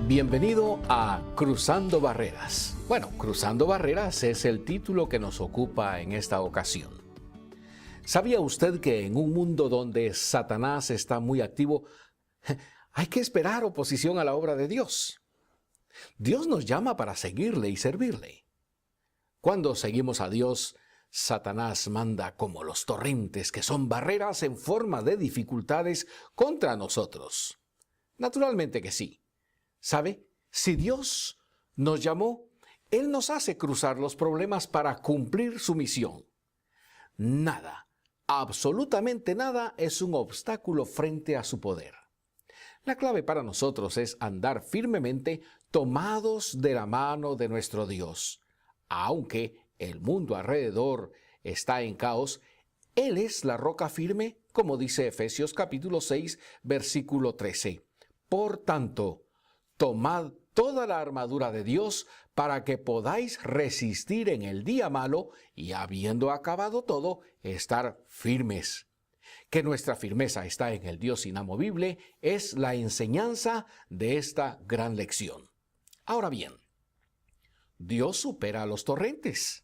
Bienvenido a Cruzando Barreras. Bueno, Cruzando Barreras es el título que nos ocupa en esta ocasión. ¿Sabía usted que en un mundo donde Satanás está muy activo, hay que esperar oposición a la obra de Dios? Dios nos llama para seguirle y servirle. Cuando seguimos a Dios, Satanás manda como los torrentes, que son barreras en forma de dificultades contra nosotros. Naturalmente que sí. ¿Sabe? Si Dios nos llamó, Él nos hace cruzar los problemas para cumplir su misión. Nada, absolutamente nada es un obstáculo frente a su poder. La clave para nosotros es andar firmemente tomados de la mano de nuestro Dios. Aunque el mundo alrededor está en caos, Él es la roca firme, como dice Efesios capítulo 6, versículo 13. Por tanto, tomad toda la armadura de Dios para que podáis resistir en el día malo y, habiendo acabado todo, estar firmes. Que nuestra firmeza está en el Dios inamovible es la enseñanza de esta gran lección. Ahora bien, Dios supera a los torrentes.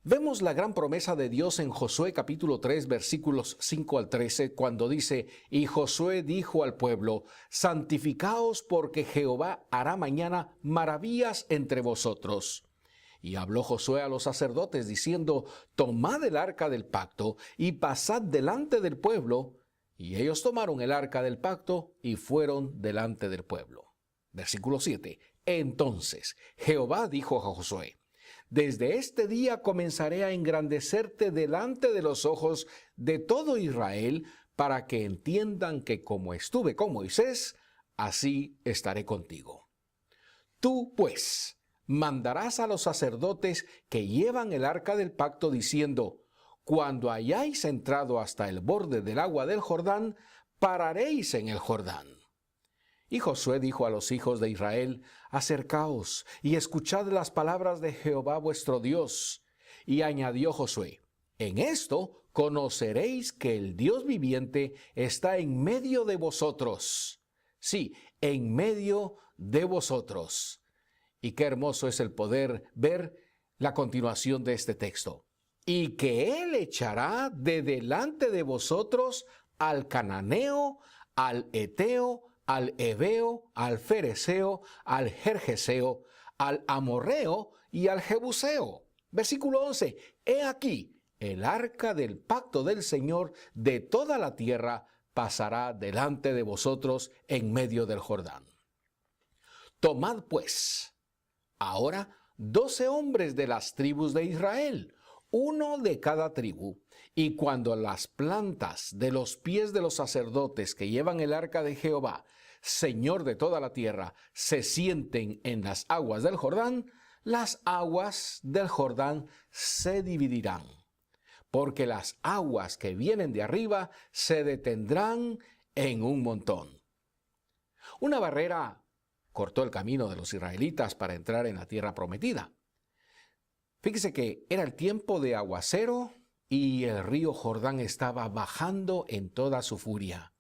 Vemos la gran promesa de Dios en Josué capítulo 3 versículos 5 al 13 cuando dice: Y Josué dijo al pueblo: santificaos porque Jehová hará mañana maravillas entre vosotros. Y habló Josué a los sacerdotes diciendo: tomad el arca del pacto y pasad delante del pueblo. Y ellos tomaron el arca del pacto y fueron delante del pueblo. Versículo 7. Entonces Jehová dijo a Josué: desde este día comenzaré a engrandecerte delante de los ojos de todo Israel, para que entiendan que como estuve con Moisés, así estaré contigo. Tú, pues, mandarás a los sacerdotes que llevan el arca del pacto, diciendo: cuando hayáis entrado hasta el borde del agua del Jordán, pararéis en el Jordán. Y Josué dijo a los hijos de Israel: acercaos y escuchad las palabras de Jehová vuestro Dios. Y añadió Josué: en esto conoceréis que el Dios viviente está en medio de vosotros. Sí, en medio de vosotros. Y qué hermoso es el poder ver la continuación de este texto. Y que Él echará de delante de vosotros al cananeo, al eteo, al heveo, al fereceo, al gergeseo, al amorreo y al jebuseo. Versículo 11. He aquí, el arca del pacto del Señor de toda la tierra pasará delante de vosotros en medio del Jordán. Tomad pues ahora 12 hombres de las tribus de Israel, uno de cada tribu, y cuando las plantas de los pies de los sacerdotes que llevan el arca de Jehová, Señor de toda la tierra, se sienten en las aguas del Jordán, las aguas del Jordán se dividirán, porque las aguas que vienen de arriba se detendrán en un montón. Una barrera cortó el camino de los israelitas para entrar en la tierra prometida. Fíjese que era el tiempo de aguacero y el río Jordán estaba bajando en toda su furia.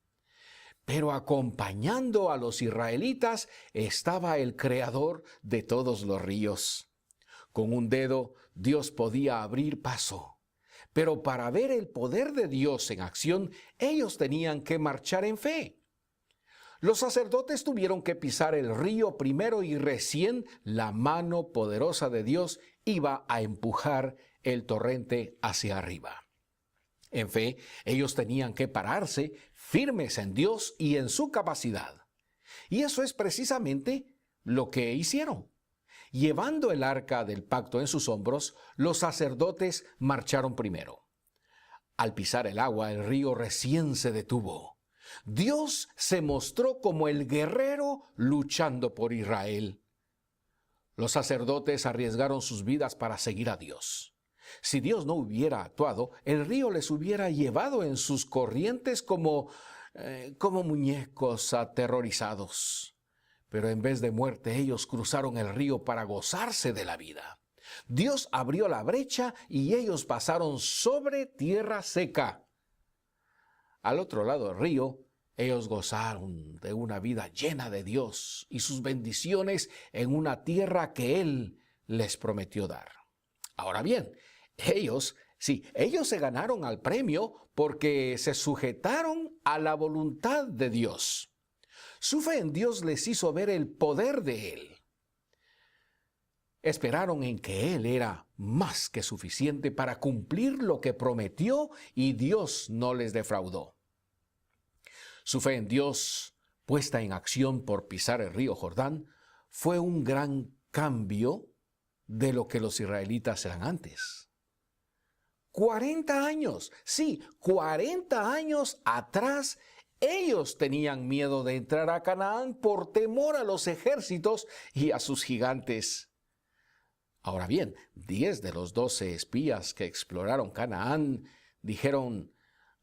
Pero acompañando a los israelitas estaba el Creador de todos los ríos. Con un dedo Dios podía abrir paso. Pero para ver el poder de Dios en acción, ellos tenían que marchar en fe. Los sacerdotes tuvieron que pisar el río primero y recién la mano poderosa de Dios iba a empujar el torrente hacia arriba. En fe, ellos tenían que pararse firmes en Dios y en su capacidad. Y eso es precisamente lo que hicieron. Llevando el arca del pacto en sus hombros, los sacerdotes marcharon primero. Al pisar el agua, el río recién se detuvo. Dios se mostró como el guerrero luchando por Israel. Los sacerdotes arriesgaron sus vidas para seguir a Dios. Si Dios no hubiera actuado, el río les hubiera llevado en sus corrientes como muñecos aterrorizados. Pero en vez de muerte, ellos cruzaron el río para gozarse de la vida. Dios abrió la brecha y ellos pasaron sobre tierra seca. Al otro lado del río Ellos gozaron de una vida llena de Dios y sus bendiciones en una tierra que Él les prometió dar. Ahora bien, ellos se ganaron al premio porque se sujetaron a la voluntad de Dios. Su fe en Dios les hizo ver el poder de Él. Esperaron en que Él era más que suficiente para cumplir lo que prometió y Dios no les defraudó. Su fe en Dios, puesta en acción por pisar el río Jordán, fue un gran cambio de lo que los israelitas eran antes. 40 años, 40 años atrás, ellos tenían miedo de entrar a Canaán por temor a los ejércitos y a sus gigantes. Ahora bien, 10 de los 12 espías que exploraron Canaán dijeron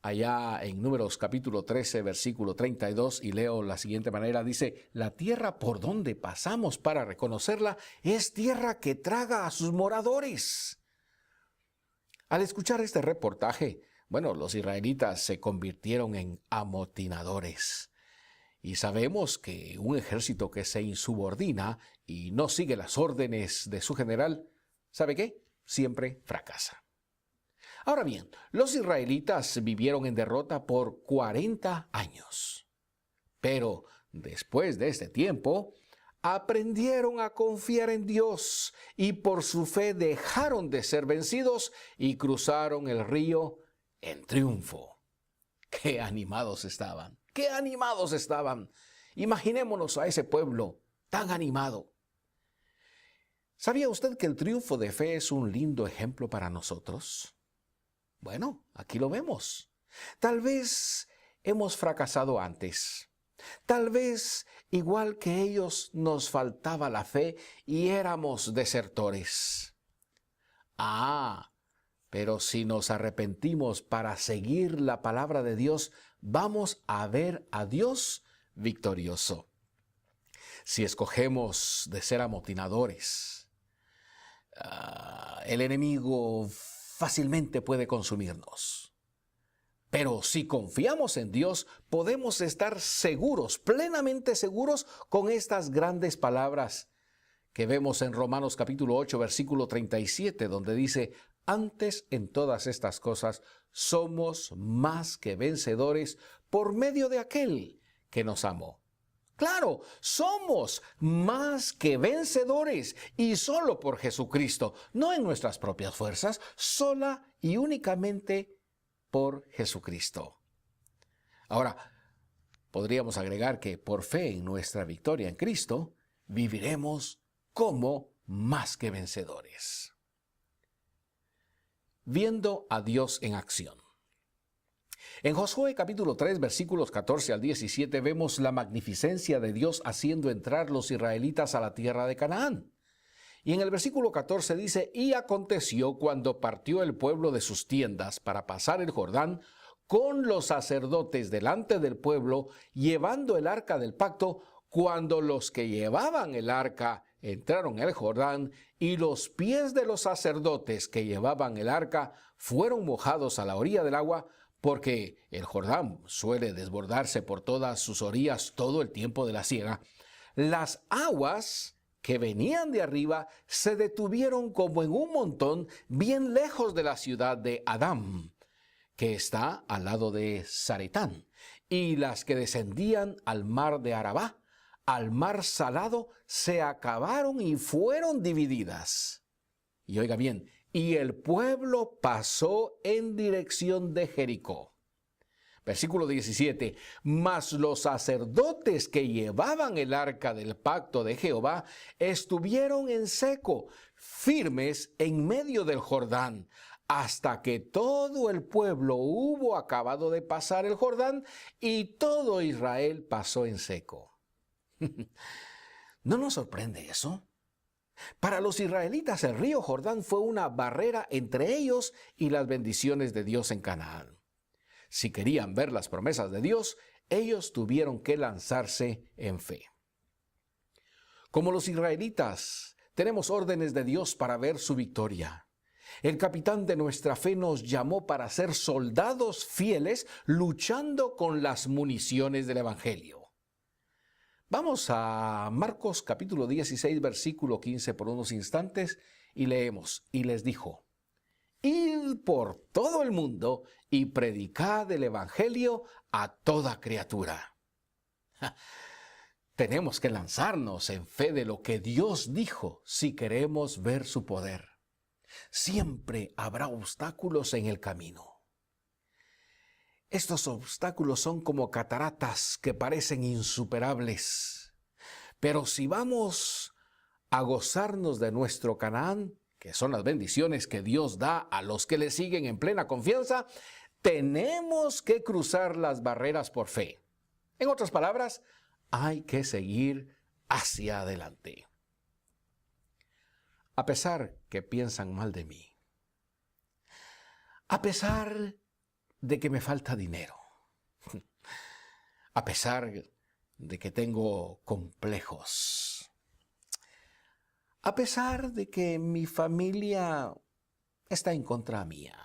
allá en Números capítulo 13, versículo 32, y leo la siguiente manera, dice: la tierra por donde pasamos para reconocerla es tierra que traga a sus moradores. Al escuchar este reportaje, los israelitas se convirtieron en amotinadores. Y sabemos que un ejército que se insubordina y no sigue las órdenes de su general, ¿sabe qué? Siempre fracasa. Ahora bien, los israelitas vivieron en derrota por 40 años. Pero después de este tiempo, aprendieron a confiar en Dios y por su fe dejaron de ser vencidos y cruzaron el río en triunfo. ¡Qué animados estaban! ¡Qué animados estaban! Imaginémonos a ese pueblo tan animado. ¿Sabía usted que el triunfo de fe es un lindo ejemplo para nosotros? Bueno, aquí lo vemos. Tal vez hemos fracasado antes. Tal vez, igual que ellos, nos faltaba la fe y éramos desertores. Pero si nos arrepentimos para seguir la palabra de Dios, vamos a ver a Dios victorioso. Si escogemos de ser amotinadores, el enemigo fácilmente puede consumirnos. Pero si confiamos en Dios, podemos estar seguros, plenamente seguros, con estas grandes palabras que vemos en Romanos capítulo 8, versículo 37, donde dice: antes en todas estas cosas somos más que vencedores por medio de aquel que nos amó. Claro, somos más que vencedores y solo por Jesucristo, no en nuestras propias fuerzas, sola y únicamente por Jesucristo. Ahora, podríamos agregar que por fe en nuestra victoria en Cristo, viviremos como más que vencedores. Viendo a Dios en acción. En Josué capítulo 3, versículos 14 al 17, vemos la magnificencia de Dios haciendo entrar los israelitas a la tierra de Canaán. Y en el versículo 14 dice: y aconteció cuando partió el pueblo de sus tiendas para pasar el Jordán, con los sacerdotes delante del pueblo, llevando el arca del pacto, cuando los que llevaban el arca entraron en el Jordán, y los pies de los sacerdotes que llevaban el arca fueron mojados a la orilla del agua, porque el Jordán suele desbordarse por todas sus orillas todo el tiempo de la siega. Las aguas que venían de arriba se detuvieron como en un montón bien lejos de la ciudad de Adám, que está al lado de Zaretán, y las que descendían al mar de Arabá, al mar salado, se acabaron y fueron divididas. Y oiga bien, y el pueblo pasó en dirección de Jericó. Versículo 17, mas los sacerdotes que llevaban el arca del pacto de Jehová estuvieron en seco, firmes en medio del Jordán, hasta que todo el pueblo hubo acabado de pasar el Jordán y todo Israel pasó en seco. ¿No nos sorprende eso? Para los israelitas el río Jordán fue una barrera entre ellos y las bendiciones de Dios en Canaán. Si querían ver las promesas de Dios, ellos tuvieron que lanzarse en fe. Como los israelitas, tenemos órdenes de Dios para ver su victoria. El capitán de nuestra fe nos llamó para ser soldados fieles luchando con las municiones del Evangelio. Vamos a Marcos capítulo 16, versículo 15 por unos instantes y leemos. Y les dijo: id por todo el mundo y predicad el Evangelio a toda criatura. Tenemos que lanzarnos en fe de lo que Dios dijo si queremos ver su poder. Siempre habrá obstáculos en el camino. Estos obstáculos son como cataratas que parecen insuperables. Pero si vamos a gozarnos de nuestro Canaán, que son las bendiciones que Dios da a los que le siguen en plena confianza, tenemos que cruzar las barreras por fe. En otras palabras, hay que seguir hacia adelante. A pesar que piensan mal de mí, a pesar de que me falta dinero, a pesar de que tengo complejos, a pesar de que mi familia está en contra mía,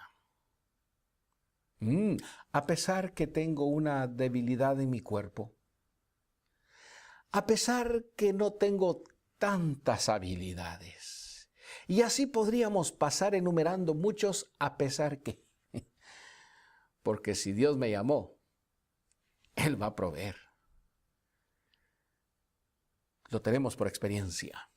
a pesar que tengo una debilidad en mi cuerpo, a pesar que no tengo tantas habilidades. Y así podríamos pasar enumerando muchos a pesar que. Porque si Dios me llamó, Él va a proveer. Lo tenemos por experiencia.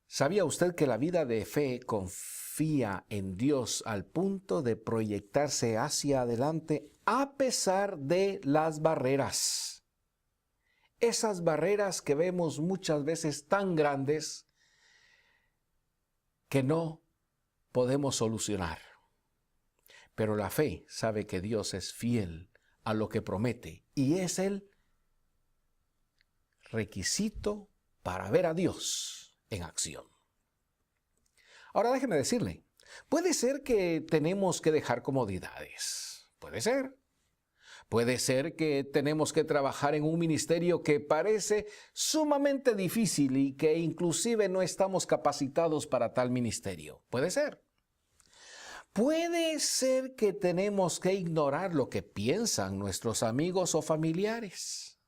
¿Sabía usted que la vida de fe confía en Dios al punto de proyectarse hacia adelante a pesar de las barreras? Esas barreras que vemos muchas veces tan grandes que no podemos solucionar. Pero la fe sabe que Dios es fiel a lo que promete y es el requisito para ver a Dios en acción. Ahora déjeme decirle, puede ser que tenemos que dejar comodidades. Puede ser. Puede ser que tenemos que trabajar en un ministerio que parece sumamente difícil y que inclusive no estamos capacitados para tal ministerio. Puede ser. Puede ser que tenemos que ignorar lo que piensan nuestros amigos o familiares.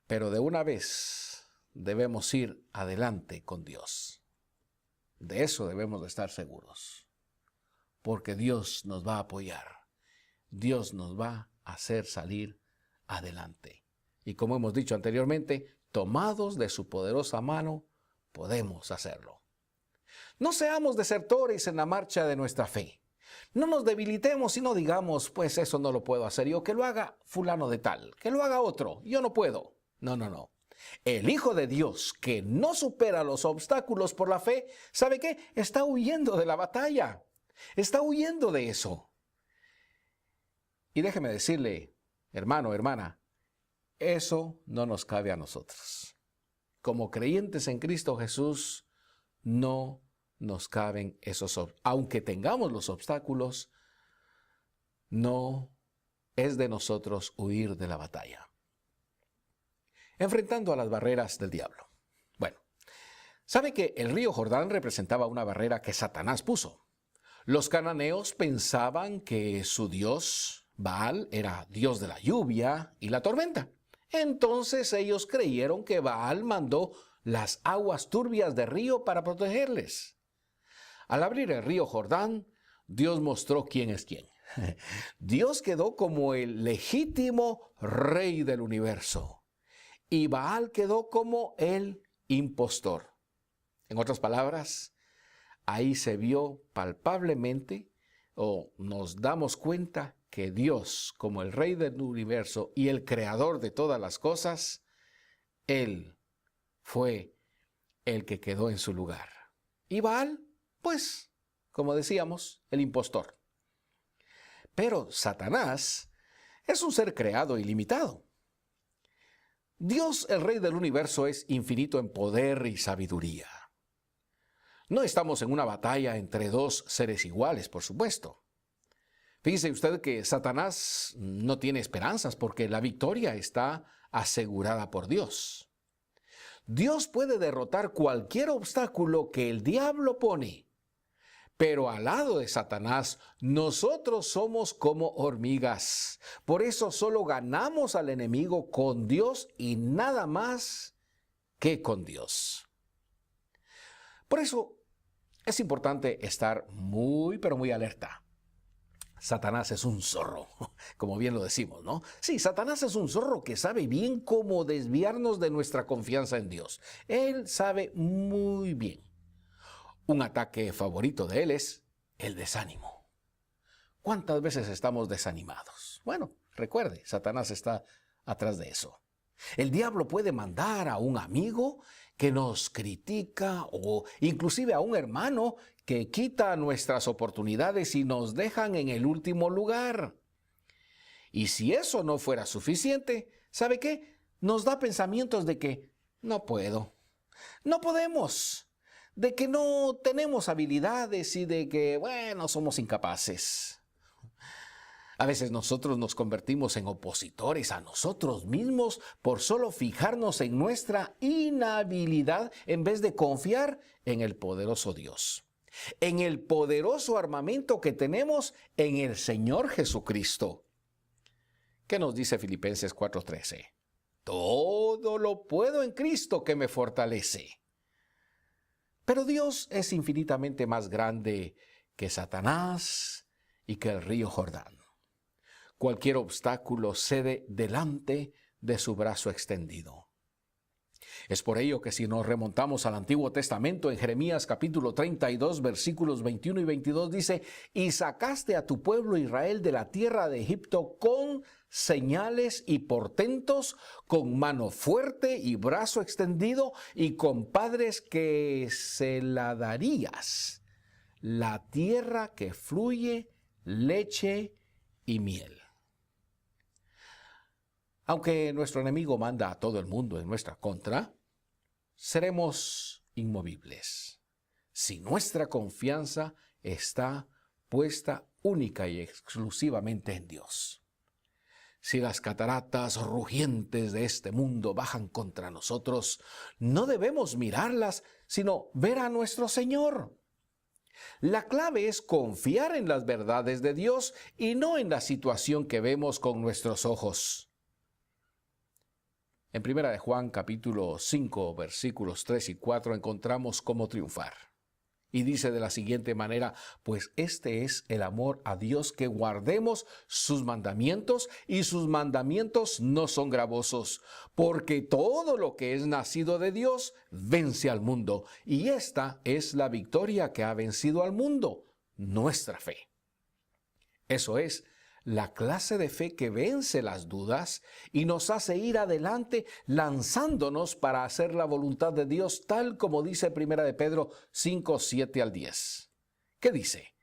Pero de una vez debemos ir adelante con Dios. De eso debemos de estar seguros. Porque Dios nos va a apoyar. Dios nos va a hacer salir adelante. Y como hemos dicho anteriormente, tomados de su poderosa mano, podemos hacerlo. No seamos desertores en la marcha de nuestra fe. No nos debilitemos y no digamos, pues eso no lo puedo hacer yo, que lo haga fulano de tal, que lo haga otro, yo no puedo. No. El Hijo de Dios que no supera los obstáculos por la fe, ¿sabe qué? Está huyendo de la batalla. Está huyendo de eso. Y déjeme decirle, hermano, hermana, eso no nos cabe a nosotros. Como creyentes en Cristo Jesús, no nos caben esos obstáculos. Aunque tengamos los obstáculos, no es de nosotros huir de la batalla. Enfrentando a las barreras del diablo. Bueno, ¿sabe que el río Jordán representaba una barrera que Satanás puso? Los cananeos pensaban que su dios, Baal, era dios de la lluvia y la tormenta. Entonces ellos creyeron que Baal mandó las aguas turbias del río para protegerles. Al abrir el río Jordán, Dios mostró quién es quién. Dios quedó como el legítimo rey del universo y Baal quedó como el impostor. En otras palabras, ahí se vio palpablemente o nos damos cuenta que Dios, como el Rey del universo y el Creador de todas las cosas, Él fue el que quedó en su lugar. Y Baal, pues, como decíamos, el impostor. Pero Satanás es un ser creado y limitado. Dios, el Rey del universo, es infinito en poder y sabiduría. No estamos en una batalla entre dos seres iguales, por supuesto. Fíjese usted que Satanás no tiene esperanzas porque la victoria está asegurada por Dios. Dios puede derrotar cualquier obstáculo que el diablo pone. Pero al lado de Satanás, nosotros somos como hormigas. Por eso solo ganamos al enemigo con Dios y nada más que con Dios. Por eso es importante estar pero muy alerta. Satanás es un zorro, como bien lo decimos, ¿no? Sí, Satanás es un zorro que sabe bien cómo desviarnos de nuestra confianza en Dios. Él sabe muy bien. Un ataque favorito de él es el desánimo. ¿Cuántas veces estamos desanimados? Bueno, recuerde, Satanás está atrás de eso. El diablo puede mandar a un amigo que nos critica o inclusive a un hermano que quita nuestras oportunidades y nos dejan en el último lugar. Y si eso no fuera suficiente, ¿sabe qué? Nos da pensamientos de que no puedo, no podemos, de que no tenemos habilidades y de que, bueno, somos incapaces. A veces nosotros nos convertimos en opositores a nosotros mismos por solo fijarnos en nuestra inhabilidad en vez de confiar en el poderoso Dios, en el poderoso armamento que tenemos en el Señor Jesucristo. ¿Qué nos dice Filipenses 4:13? Todo lo puedo en Cristo que me fortalece. Pero Dios es infinitamente más grande que Satanás y que el río Jordán. Cualquier obstáculo cede delante de su brazo extendido. Es por ello que si nos remontamos al Antiguo Testamento, en Jeremías capítulo 32, versículos 21 y 22, dice: «Y sacaste a tu pueblo Israel de la tierra de Egipto con señales y portentos, con mano fuerte y brazo extendido, y con padres que se la darías, la tierra que fluye leche y miel». Aunque nuestro enemigo manda a todo el mundo en nuestra contra, seremos inmovibles si nuestra confianza está puesta única y exclusivamente en Dios. Si las cataratas rugientes de este mundo bajan contra nosotros, no debemos mirarlas, sino ver a nuestro Señor. La clave es confiar en las verdades de Dios y no en la situación que vemos con nuestros ojos. En 1 de Juan capítulo 5 versículos 3 y 4 encontramos cómo triunfar. Y dice de la siguiente manera: «Pues este es el amor a Dios, que guardemos sus mandamientos, y sus mandamientos no son gravosos, porque todo lo que es nacido de Dios vence al mundo, y esta es la victoria que ha vencido al mundo, nuestra fe». Eso es la clase de fe que vence las dudas y nos hace ir adelante lanzándonos para hacer la voluntad de Dios, tal como dice 1 de Pedro 5, 7 al 10. ¿Qué dice?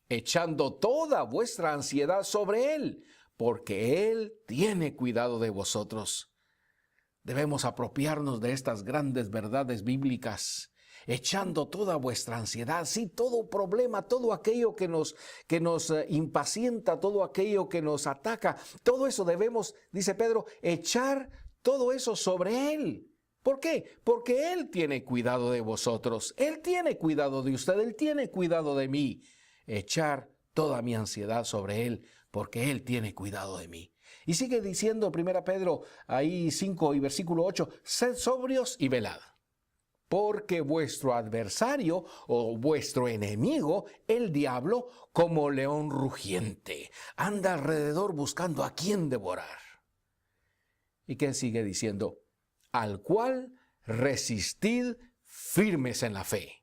«Echando toda vuestra ansiedad sobre Él, porque Él tiene cuidado de vosotros». Debemos apropiarnos de estas grandes verdades bíblicas, echando toda vuestra ansiedad, sí, todo problema, todo aquello que nos impacienta, todo aquello que nos ataca, todo eso debemos, dice Pedro, echar todo eso sobre Él. ¿Por qué? Porque Él tiene cuidado de vosotros, Él tiene cuidado de usted, Él tiene cuidado de mí. Echar toda mi ansiedad sobre Él, porque Él tiene cuidado de mí. Y sigue diciendo 1 Pedro ahí 5 y versículo 8, «Sed sobrios y velad, porque vuestro adversario o vuestro enemigo, el diablo, como león rugiente, anda alrededor buscando a quien devorar». ¿Y qué sigue diciendo? «Al cual resistid firmes en la fe,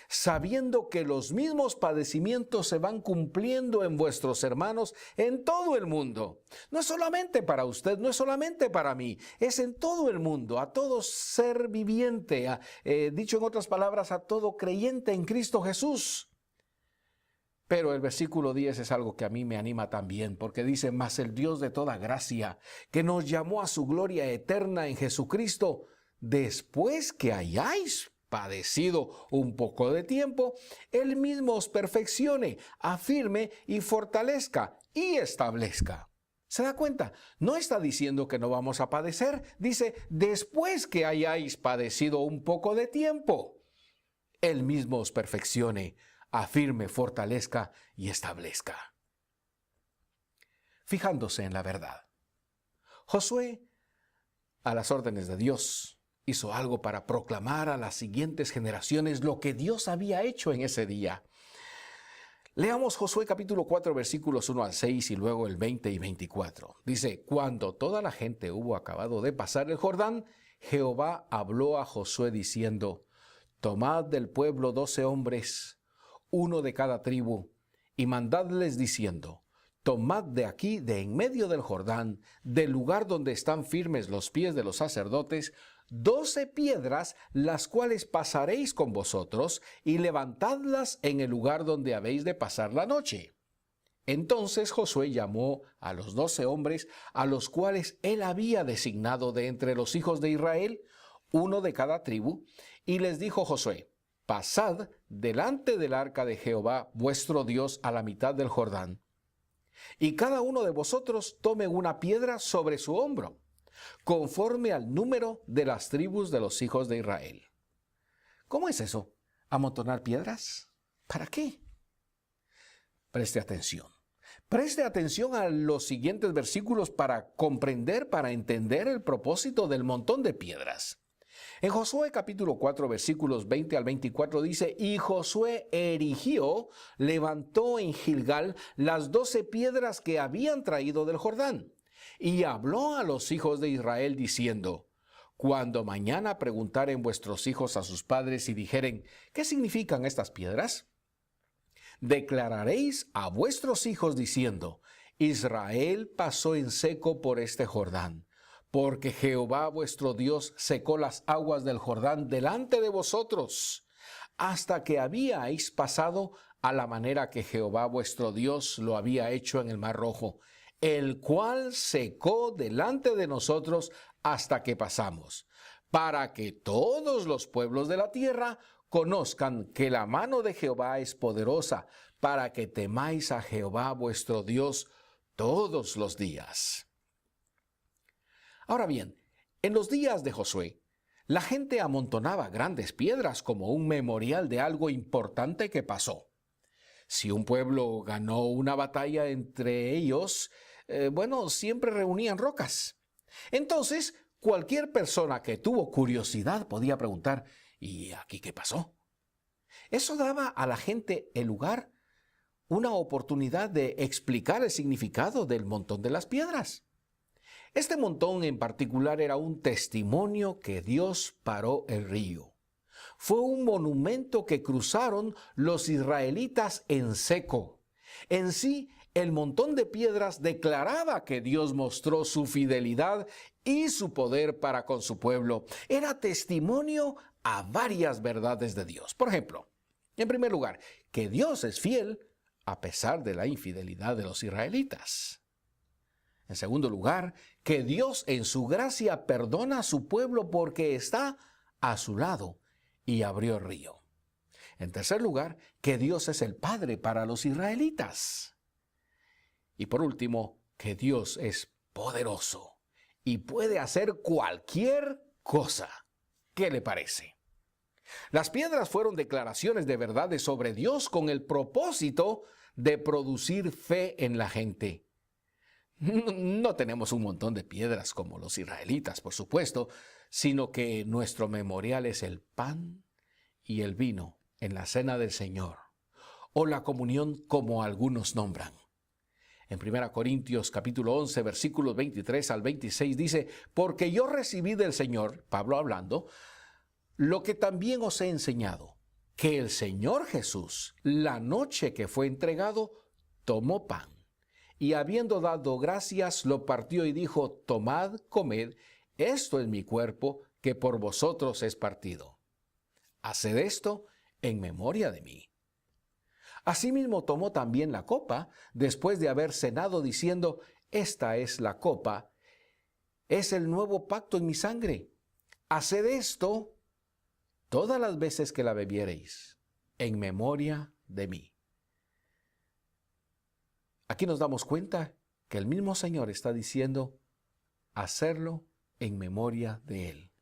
sabiendo que los mismos padecimientos se van cumpliendo en vuestros hermanos en todo el mundo». No es solamente para usted, no es solamente para mí, es en todo el mundo, a todo ser viviente, dicho en otras palabras, a todo creyente en Cristo Jesús. Pero el versículo 10 es algo que a mí me anima también, porque dice: «Mas el Dios de toda gracia, que nos llamó a su gloria eterna en Jesucristo, después que hayáis padecido un poco de tiempo, Él mismo os perfeccione, afirme y fortalezca y establezca». ¿Se da cuenta? No está diciendo que no vamos a padecer, dice después que hayáis padecido un poco de tiempo. Él mismo os perfeccione, afirme, fortalezca y establezca. Fijándose en la verdad. Josué, a las órdenes de Dios, hizo algo para proclamar a las siguientes generaciones lo que Dios había hecho en ese día. Leamos Josué capítulo 4 versículos 1 al 6 y luego el 20 y 24. Dice, cuando toda la gente hubo acabado de pasar el Jordán, Jehová habló a Josué diciendo, tomad del pueblo 12 hombres, uno de cada tribu, y mandadles diciendo, tomad de aquí, de en medio del Jordán, del lugar donde están firmes los pies de los sacerdotes, 12 piedras, las cuales pasaréis con vosotros, y levantadlas en el lugar donde habéis de pasar la noche. Entonces Josué llamó a los 12 hombres, a los cuales él había designado de entre los hijos de Israel, uno de cada tribu, y les dijo Josué, pasad delante del arca de Jehová vuestro Dios a la mitad del Jordán, y cada uno de vosotros tome una piedra sobre su hombro, conforme al número de las tribus de los hijos de Israel. ¿Cómo es eso? ¿Amontonar piedras? ¿Para qué? Preste atención. Preste atención a los siguientes versículos para comprender, para entender el propósito del montón de piedras. En Josué capítulo 4 versículos 20 al 24 dice, y Josué erigió, levantó en Gilgal las 12 piedras que habían traído del Jordán, y habló a los hijos de Israel diciendo, cuando mañana preguntaren vuestros hijos a sus padres y dijeren, ¿qué significan estas piedras? Declararéis a vuestros hijos diciendo, Israel pasó en seco por este Jordán, porque Jehová vuestro Dios secó las aguas del Jordán delante de vosotros, hasta que habíais pasado a la manera que Jehová vuestro Dios lo había hecho en el Mar Rojo, el cual secó delante de nosotros hasta que pasamos, para que todos los pueblos de la tierra conozcan que la mano de Jehová es poderosa, para que temáis a Jehová vuestro Dios todos los días. Ahora bien, en los días de Josué, la gente amontonaba grandes piedras como un memorial de algo importante que pasó. Si un pueblo ganó una batalla entre ellos, siempre reunían rocas. Entonces, cualquier persona que tuvo curiosidad podía preguntar, ¿y aquí qué pasó? Eso daba a la gente el lugar, una oportunidad de explicar el significado del montón de las piedras. Este montón en particular era un testimonio que Dios paró el río. Fue un monumento que cruzaron los israelitas en seco. En sí, el montón de piedras declaraba que Dios mostró su fidelidad y su poder para con su pueblo. Era testimonio a varias verdades de Dios. Por ejemplo, en primer lugar, que Dios es fiel a pesar de la infidelidad de los israelitas. En segundo lugar, que Dios en su gracia perdona a su pueblo porque está a su lado y abrió el río. En tercer lugar, que Dios es el Padre para los israelitas. Y por último, que Dios es poderoso y puede hacer cualquier cosa. ¿Qué le parece? Las piedras fueron declaraciones de verdades sobre Dios con el propósito de producir fe en la gente. No tenemos un montón de piedras como los israelitas, por supuesto, sino que nuestro memorial es el pan y el vino en la cena del Señor, o la comunión como algunos nombran. En 1 Corintios capítulo 11, versículos 23 al 26 dice, porque yo recibí del Señor, Pablo hablando, lo que también os he enseñado, que el Señor Jesús, la noche que fue entregado, tomó pan. Y habiendo dado gracias, lo partió y dijo, tomad, comed, esto es mi cuerpo, que por vosotros es partido. Haced esto en memoria de mí. Asimismo tomó también la copa, después de haber cenado, diciendo, esta es la copa, es el nuevo pacto en mi sangre. Haced esto todas las veces que la bebiereis, en memoria de mí. Aquí nos damos cuenta que el mismo Señor está diciendo hacerlo en memoria de Él.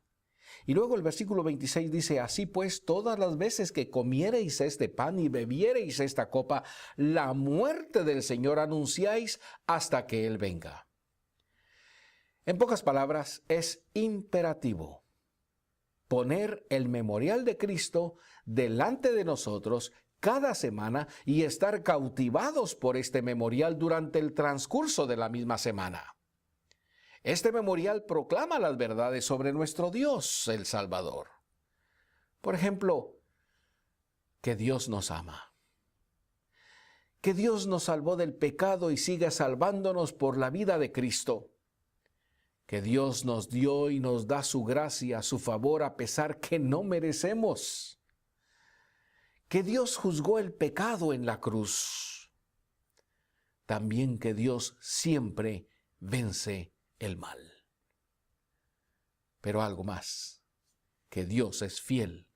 Y luego el versículo 26 dice, así pues, todas las veces que comiereis este pan y bebiereis esta copa, la muerte del Señor anunciáis hasta que Él venga. En pocas palabras, es imperativo poner el memorial de Cristo delante de nosotros cada semana y estar cautivados por este memorial durante el transcurso de la misma semana. Este memorial proclama las verdades sobre nuestro Dios, el Salvador. Por ejemplo, que Dios nos ama, que Dios nos salvó del pecado y sigue salvándonos por la vida de Cristo, que Dios nos dio y nos da su gracia, su favor, a pesar que no merecemos, que Dios juzgó el pecado en la cruz, también que Dios siempre vence el mal. Pero algo más, que Dios es fiel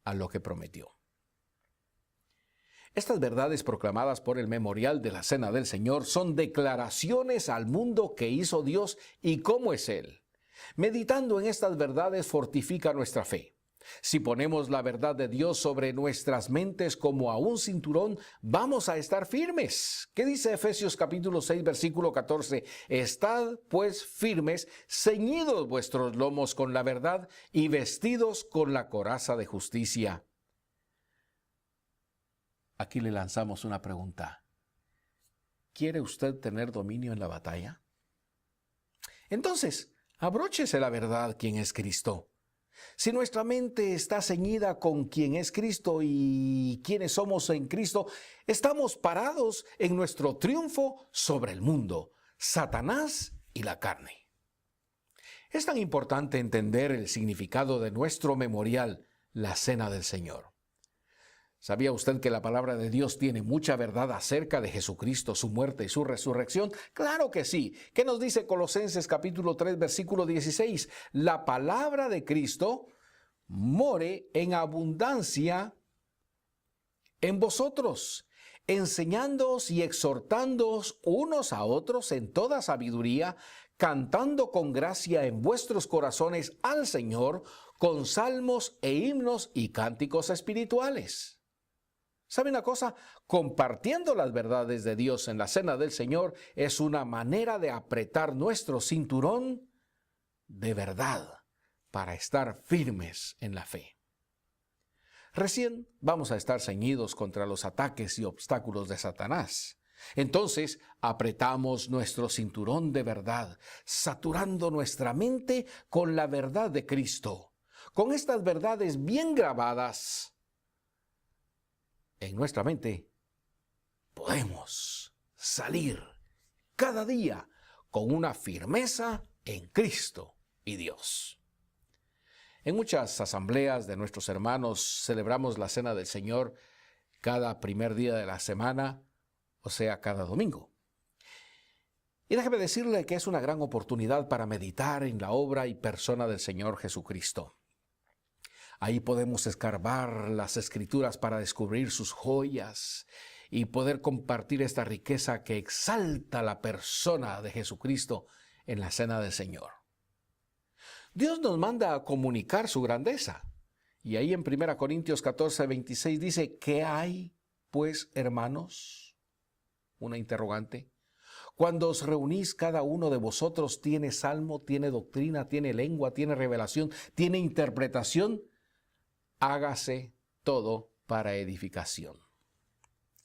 a lo que prometió. Estas verdades proclamadas por el memorial de la Cena del Señor son declaraciones al mundo que hizo Dios y cómo es Él. Meditando en estas verdades fortifica nuestra fe. Si ponemos la verdad de Dios sobre nuestras mentes como a un cinturón, vamos a estar firmes. ¿Qué dice Efesios capítulo 6, versículo 14? Estad pues firmes, ceñidos vuestros lomos con la verdad y vestidos con la coraza de justicia. Aquí le lanzamos una pregunta. ¿Quiere usted tener dominio en la batalla? Entonces, abróchese la verdad, quién es Cristo. Si nuestra mente está ceñida con quién es Cristo y quiénes somos en Cristo, estamos parados en nuestro triunfo sobre el mundo, Satanás y la carne. Es tan importante entender el significado de nuestro memorial, la Cena del Señor. ¿Sabía usted que la palabra de Dios tiene mucha verdad acerca de Jesucristo, su muerte y su resurrección? ¡Claro que sí! ¿Qué nos dice Colosenses capítulo 3, versículo 16? La palabra de Cristo more en abundancia en vosotros, enseñándoos y exhortándoos unos a otros en toda sabiduría, cantando con gracia en vuestros corazones al Señor, con salmos e himnos y cánticos espirituales. ¿Sabe una cosa? Compartiendo las verdades de Dios en la Cena del Señor es una manera de apretar nuestro cinturón de verdad para estar firmes en la fe. Recién vamos a estar ceñidos contra los ataques y obstáculos de Satanás. Entonces apretamos nuestro cinturón de verdad, saturando nuestra mente con la verdad de Cristo. Con estas verdades bien grabadas en nuestra mente, podemos salir cada día con una firmeza en Cristo y Dios. En muchas asambleas de nuestros hermanos celebramos la Cena del Señor cada primer día de la semana, o sea, cada domingo. Y déjeme decirle que es una gran oportunidad para meditar en la obra y persona del Señor Jesucristo. Ahí podemos escarbar las Escrituras para descubrir sus joyas y poder compartir esta riqueza que exalta la persona de Jesucristo en la Cena del Señor. Dios nos manda a comunicar su grandeza. Y ahí en 1 Corintios 14, 26 dice, ¿qué hay, pues, hermanos? Una interrogante. Cuando os reunís, cada uno de vosotros tiene salmo, tiene doctrina, tiene lengua, tiene revelación, tiene interpretación. Hágase todo para edificación.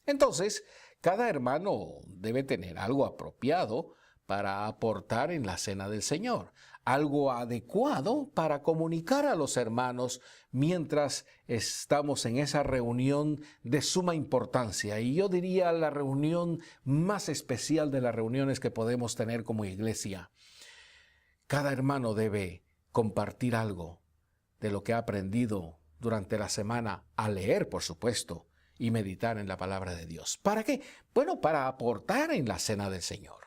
Entonces, cada hermano debe tener algo apropiado para aportar en la Cena del Señor, algo adecuado para comunicar a los hermanos mientras estamos en esa reunión de suma importancia. Y yo diría la reunión más especial de las reuniones que podemos tener como iglesia. Cada hermano debe compartir algo de lo que ha aprendido durante la semana, a leer, por supuesto, y meditar en la palabra de Dios. ¿Para qué? Bueno, para aportar en la Cena del Señor.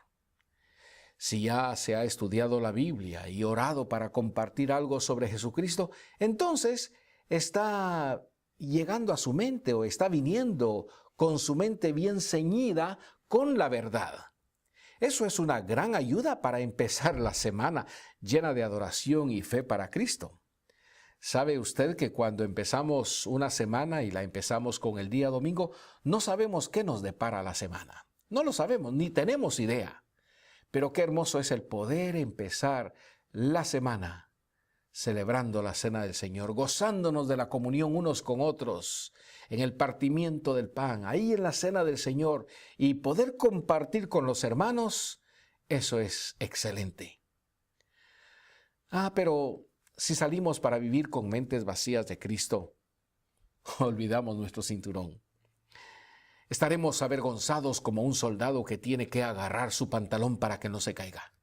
Si ya se ha estudiado la Biblia y orado para compartir algo sobre Jesucristo, entonces está llegando a su mente o está viniendo con su mente bien ceñida con la verdad. Eso es una gran ayuda para empezar la semana llena de adoración y fe para Cristo. ¿Sabe usted que cuando empezamos una semana y la empezamos con el día domingo, no sabemos qué nos depara la semana? No lo sabemos, ni tenemos idea. Pero qué hermoso es el poder empezar la semana celebrando la cena del Señor, gozándonos de la comunión unos con otros, en el partimiento del pan, ahí en la cena del Señor, y poder compartir con los hermanos, eso es excelente. Pero si salimos para vivir con mentes vacías de Cristo, olvidamos nuestro cinturón. Estaremos avergonzados como un soldado que tiene que agarrar su pantalón para que no se caiga.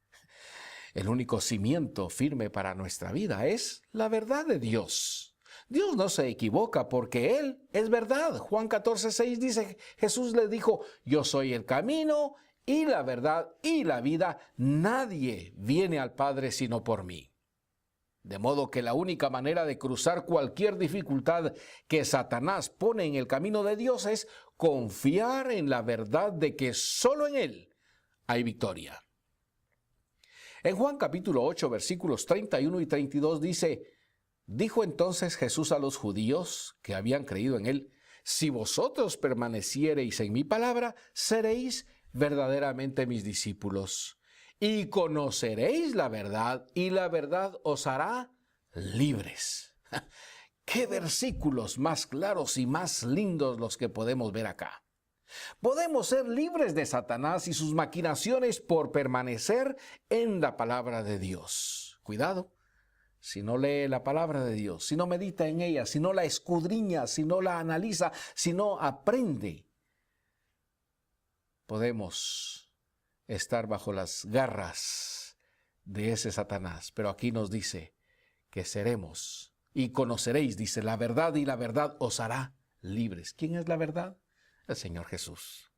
El único cimiento firme para nuestra vida es la verdad de Dios. Dios no se equivoca porque Él es verdad. Juan 14:6 dice, Jesús le dijo, yo soy el camino y la verdad y la vida. Nadie viene al Padre sino por mí. De modo que la única manera de cruzar cualquier dificultad que Satanás pone en el camino de Dios es confiar en la verdad de que solo en Él hay victoria. En Juan capítulo 8, versículos 31 y 32 dice, dijo entonces Jesús a los judíos que habían creído en Él, si vosotros permaneciereis en mi palabra, seréis verdaderamente mis discípulos. Y conoceréis la verdad, y la verdad os hará libres. ¡Qué versículos más claros y más lindos los que podemos ver acá! Podemos ser libres de Satanás y sus maquinaciones por permanecer en la palabra de Dios. Cuidado, si no lee la palabra de Dios, si no medita en ella, si no la escudriña, si no la analiza, si no aprende, podemos estar bajo las garras de ese Satanás. Pero aquí nos dice que seremos y conoceréis, dice, la verdad y la verdad os hará libres. ¿Quién es la verdad? El Señor Jesús.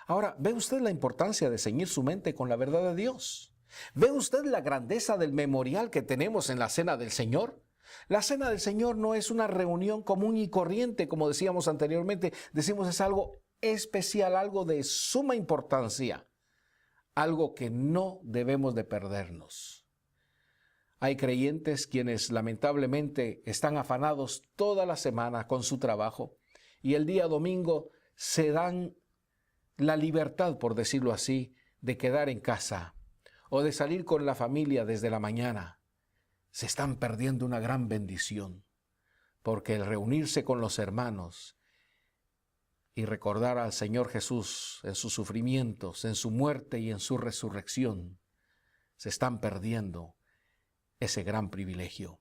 Ahora, ¿ve usted la importancia de ceñir su mente con la verdad de Dios? ¿Ve usted la grandeza del memorial que tenemos en la Cena del Señor? La Cena del Señor no es una reunión común y corriente, como decíamos anteriormente. Decimos es algo especial, algo de suma importancia. Algo que no debemos de perdernos. Hay creyentes quienes lamentablemente están afanados toda la semana con su trabajo y el día domingo se dan la libertad, por decirlo así, de quedar en casa o de salir con la familia desde la mañana. Se están perdiendo una gran bendición, porque el reunirse con los hermanos y recordar al Señor Jesús en sus sufrimientos, en su muerte y en su resurrección, se están perdiendo ese gran privilegio.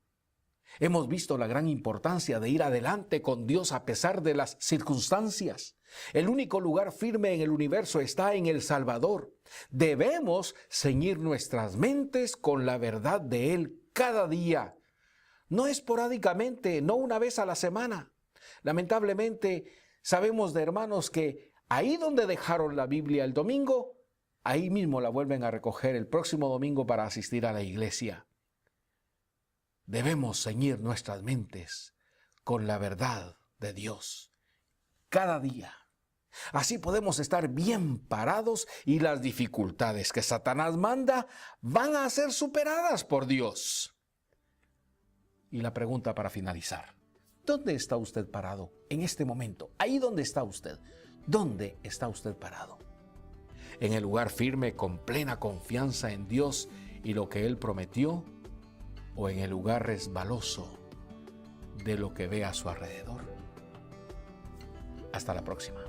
Hemos visto la gran importancia de ir adelante con Dios a pesar de las circunstancias. El único lugar firme en el universo está en el Salvador. Debemos ceñir nuestras mentes con la verdad de Él cada día. No esporádicamente, no una vez a la semana. Lamentablemente, sabemos de hermanos que ahí donde dejaron la Biblia el domingo, ahí mismo la vuelven a recoger el próximo domingo para asistir a la iglesia. Debemos ceñir nuestras mentes con la verdad de Dios cada día. Así podemos estar bien parados y las dificultades que Satanás manda van a ser superadas por Dios. Y la pregunta para finalizar: ¿dónde está usted parado en este momento? Ahí donde está usted. ¿Dónde está usted parado? ¿En el lugar firme con plena confianza en Dios y lo que Él prometió? ¿O en el lugar resbaloso de lo que ve a su alrededor? Hasta la próxima.